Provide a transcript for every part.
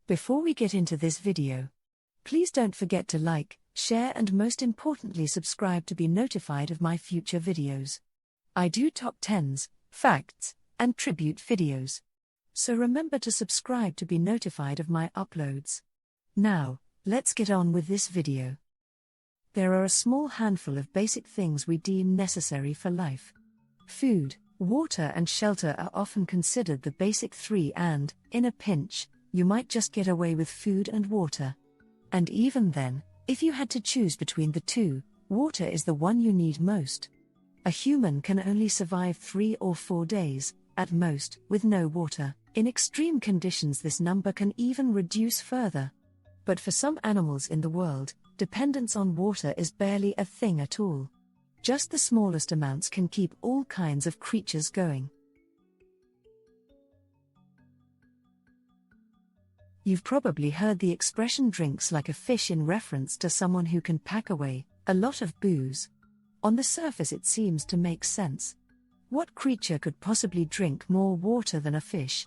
Before we get into this video, please don't forget to like, share and most importantly subscribe to be notified of my future videos. I do top 10s, facts, and tribute videos. So remember to subscribe to be notified of my uploads. Now, let's get on with this video. There are a small handful of basic things we deem necessary for life. Food, water and shelter are often considered the basic three and, in a pinch, you might just get away with food and water. And even then, if you had to choose between the two, water is the one you need most. A human can only survive 3 or 4 days, at most, with no water. In extreme conditions this number can even reduce further. But for some animals in the world, dependence on water is barely a thing at all. Just the smallest amounts can keep all kinds of creatures going. You've probably heard the expression drinks like a fish in reference to someone who can pack away a lot of booze. On the surface it seems to make sense. What creature could possibly drink more water than a fish?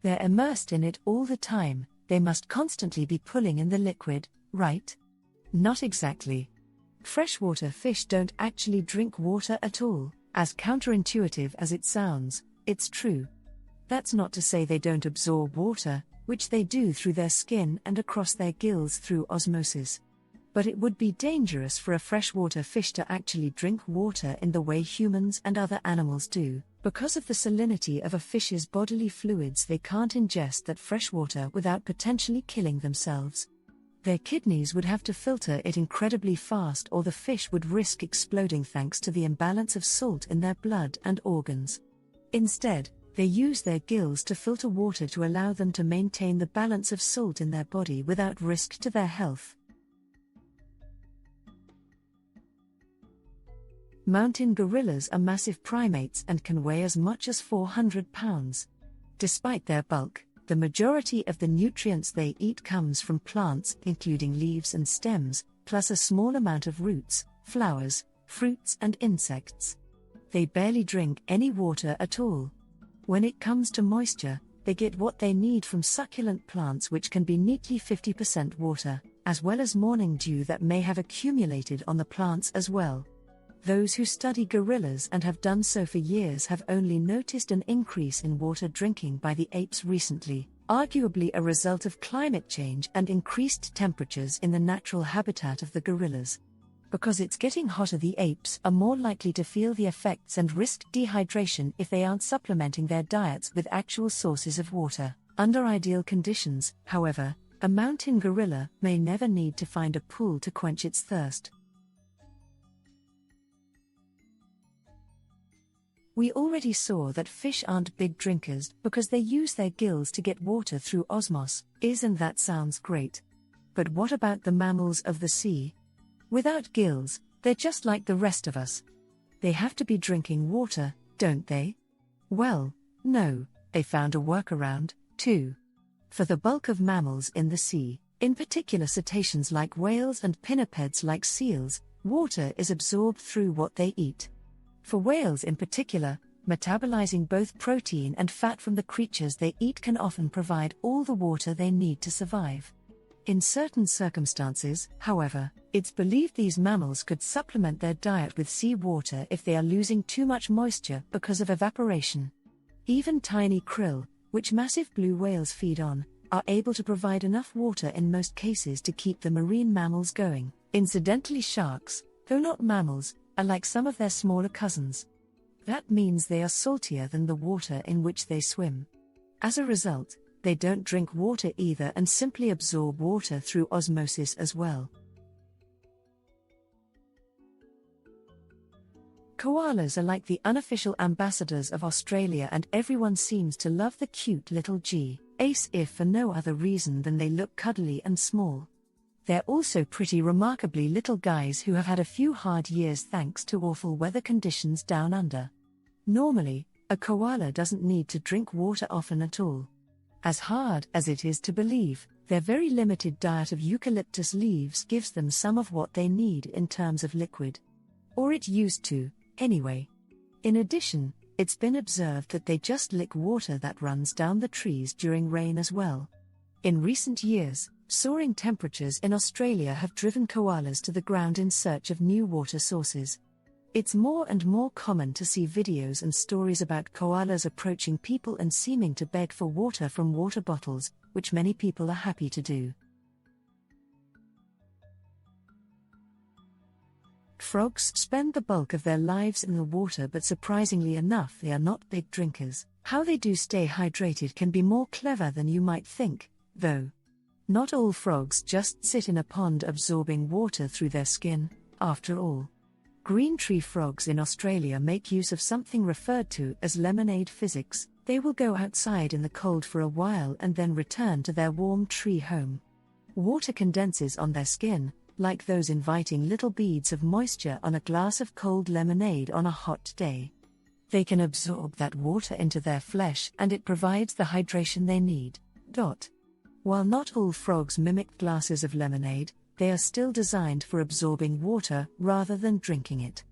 They're immersed in it all the time, they must constantly be pulling in the liquid, right? Not exactly. Freshwater fish don't actually drink water at all. As counterintuitive as it sounds, it's true. That's not to say they don't absorb water, which they do through their skin and across their gills through osmosis. But it would be dangerous for a freshwater fish to actually drink water in the way humans and other animals do. Because of the salinity of a fish's bodily fluids, they can't ingest that fresh water without potentially killing themselves. Their kidneys would have to filter it incredibly fast, or the fish would risk exploding thanks to the imbalance of salt in their blood and organs. Instead, they use their gills to filter water to allow them to maintain the balance of salt in their body without risk to their health. Mountain gorillas are massive primates and can weigh as much as 400 pounds. Despite their bulk, the majority of the nutrients they eat comes from plants, including leaves and stems, plus a small amount of roots, flowers, fruits and insects. They barely drink any water at all. When it comes to moisture, they get what they need from succulent plants, which can be neatly 50% water, as well as morning dew that may have accumulated on the plants as well. Those who study gorillas and have done so for years have only noticed an increase in water drinking by the apes recently, arguably a result of climate change and increased temperatures in the natural habitat of the gorillas. Because it's getting hotter, the apes are more likely to feel the effects and risk dehydration if they aren't supplementing their diets with actual sources of water. Under ideal conditions, however, a mountain gorilla may never need to find a pool to quench its thirst. We already saw that fish aren't big drinkers because they use their gills to get water through osmosis. Isn't that sounds great? But what about the mammals of the sea? Without gills, they're just like the rest of us. They have to be drinking water, don't they? Well, no, they found a workaround, too. For the bulk of mammals in the sea, in particular cetaceans like whales and pinnipeds like seals, water is absorbed through what they eat. For whales in particular, metabolizing both protein and fat from the creatures they eat can often provide all the water they need to survive. In certain circumstances, however, it's believed these mammals could supplement their diet with sea water if they are losing too much moisture because of evaporation. Even tiny krill, which massive blue whales feed on, are able to provide enough water in most cases to keep the marine mammals going. Incidentally, sharks, though not mammals, are like some of their smaller cousins. That means they are saltier than the water in which they swim. As a result, they don't drink water either and simply absorb water through osmosis as well. Koalas are like the unofficial ambassadors of Australia, and everyone seems to love the cute little Ace if for no other reason than they look cuddly and small. They're also pretty remarkably little guys who have had a few hard years thanks to awful weather conditions down under. Normally, a koala doesn't need to drink water often at all. As hard as it is to believe, their very limited diet of eucalyptus leaves gives them some of what they need in terms of liquid. Or it used to, anyway. In addition, it's been observed that they just lick water that runs down the trees during rain as well. In recent years, soaring temperatures in Australia have driven koalas to the ground in search of new water sources. It's more and more common to see videos and stories about koalas approaching people and seeming to beg for water from water bottles, which many people are happy to do. Frogs spend the bulk of their lives in the water, but surprisingly enough, they are not big drinkers. How they do stay hydrated can be more clever than you might think, though. Not all frogs just sit in a pond absorbing water through their skin, after all. Green tree frogs in Australia make use of something referred to as lemonade physics. They will go outside in the cold for a while and then return to their warm tree home. Water condenses on their skin, like those inviting little beads of moisture on a glass of cold lemonade on a hot day. They can absorb that water into their flesh and it provides the hydration they need. While not all frogs mimic glasses of lemonade, they are still designed for absorbing water rather than drinking it.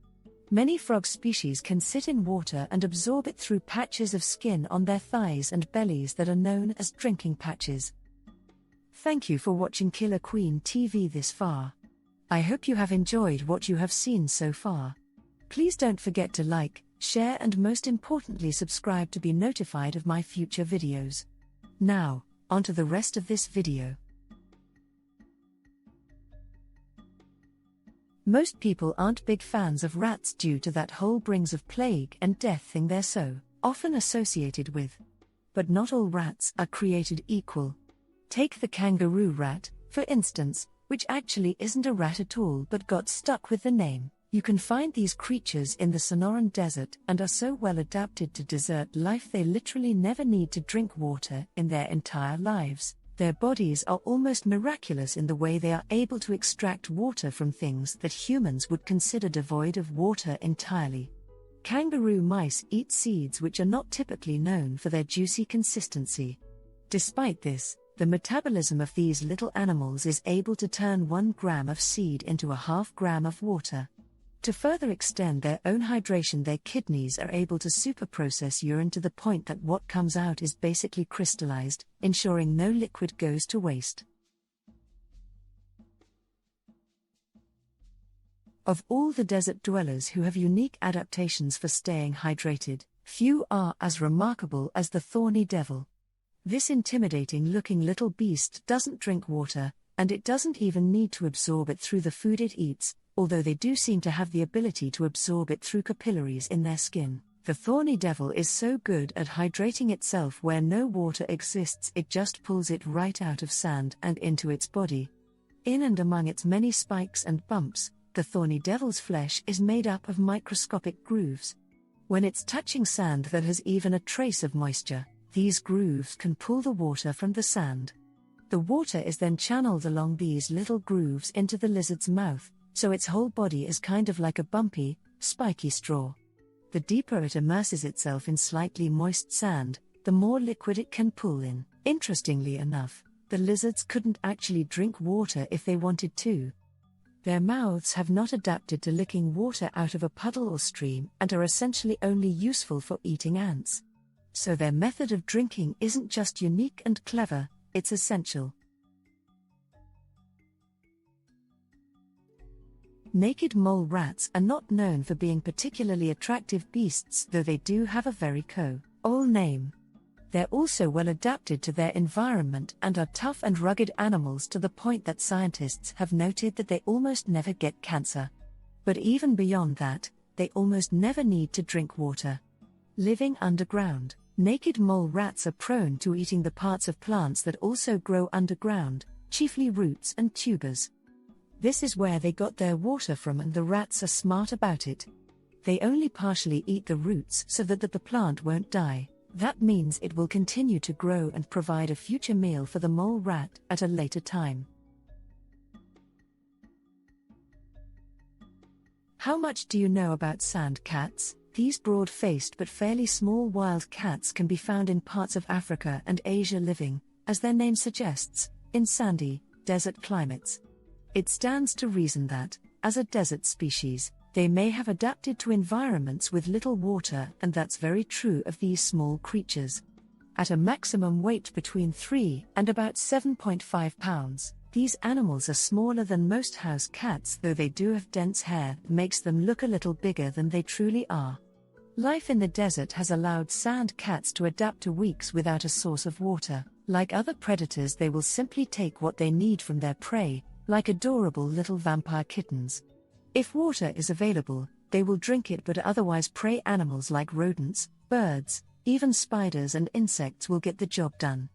Many frog species can sit in water and absorb it through patches of skin on their thighs and bellies that are known as drinking patches. Thank you for watching Killer Queen TV this far. I hope you have enjoyed what you have seen so far. Please don't forget to like, share and most importantly subscribe to be notified of my future videos. Now, on to the rest of this video. Most people aren't big fans of rats due to that whole brings of plague and death thing they're so often associated with. But not all rats are created equal. Take the kangaroo rat, for instance, which actually isn't a rat at all but got stuck with the name. You can find these creatures in the Sonoran Desert and are so well adapted to desert life they literally never need to drink water in their entire lives. Their bodies are almost miraculous in the way they are able to extract water from things that humans would consider devoid of water entirely. Kangaroo mice eat seeds which are not typically known for their juicy consistency. Despite this, the metabolism of these little animals is able to turn 1 gram of seed into a half gram of water. To further extend their own hydration, their kidneys are able to superprocess urine to the point that what comes out is basically crystallized, ensuring no liquid goes to waste. Of all the desert dwellers who have unique adaptations for staying hydrated, few are as remarkable as the thorny devil. This intimidating-looking little beast doesn't drink water, and it doesn't even need to absorb it through the food it eats, although they do seem to have the ability to absorb it through capillaries in their skin. The thorny devil is so good at hydrating itself where no water exists it just pulls it right out of sand and into its body. In and among its many spikes and bumps, the thorny devil's flesh is made up of microscopic grooves. When it's touching sand that has even a trace of moisture, these grooves can pull the water from the sand. The water is then channeled along these little grooves into the lizard's mouth, so its whole body is kind of like a bumpy, spiky straw. The deeper it immerses itself in slightly moist sand, the more liquid it can pull in. Interestingly enough, the lizards couldn't actually drink water if they wanted to. Their mouths have not adapted to licking water out of a puddle or stream and are essentially only useful for eating ants. So their method of drinking isn't just unique and clever, it's essential. Naked mole rats are not known for being particularly attractive beasts, though they do have a very cool name. They're also well adapted to their environment and are tough and rugged animals to the point that scientists have noted that they almost never get cancer. But even beyond that, they almost never need to drink water. Living underground, naked mole rats are prone to eating the parts of plants that also grow underground, chiefly roots and tubers. This is where they got their water from, and the rats are smart about it. They only partially eat the roots so that the plant won't die. That means it will continue to grow and provide a future meal for the mole rat at a later time. How much do you know about sand cats? These broad-faced but fairly small wild cats can be found in parts of Africa and Asia, living, as their name suggests, in sandy, desert climates. It stands to reason that, as a desert species, they may have adapted to environments with little water, and that's very true of these small creatures. At a maximum weight between 3 and about 7.5 pounds, these animals are smaller than most house cats, though they do have dense hair that makes them look a little bigger than they truly are. Life in the desert has allowed sand cats to adapt to weeks without a source of water. Like other predators, they will simply take what they need from their prey, like adorable little vampire kittens. If water is available, they will drink it, but otherwise prey animals like rodents, birds, even spiders and insects will get the job done.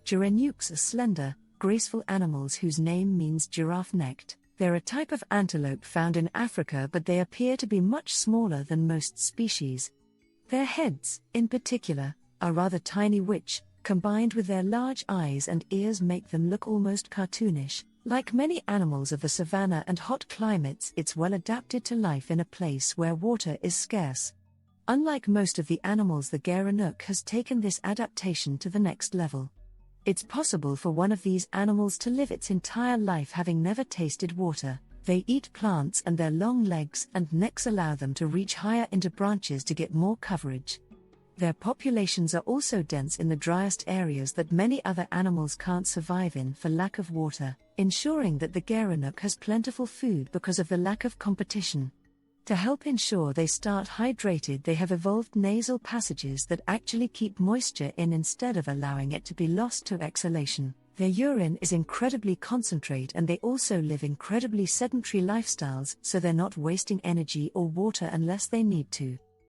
Gerenukes are slender, graceful animals whose name means giraffe-necked. They're a type of antelope found in Africa, but they appear to be much smaller than most species. Their heads, in particular, are rather tiny, which, combined with their large eyes and ears, make them look almost cartoonish. Like many animals of the savanna and hot climates, it's well adapted to life in a place where water is scarce. Unlike most of the animals, the gerenuk has taken this adaptation to the next level. It's possible for one of these animals to live its entire life having never tasted water. They eat plants, and their long legs and necks allow them to reach higher into branches to get more coverage. Their populations are also dense in the driest areas that many other animals can't survive in for lack of water, ensuring that the gerenuk has plentiful food because of the lack of competition. To help ensure they start hydrated, they have evolved nasal passages that actually keep moisture in instead of allowing it to be lost to exhalation. Their urine is incredibly concentrate, and they also live incredibly sedentary lifestyles, so they're not wasting energy or water unless they need to.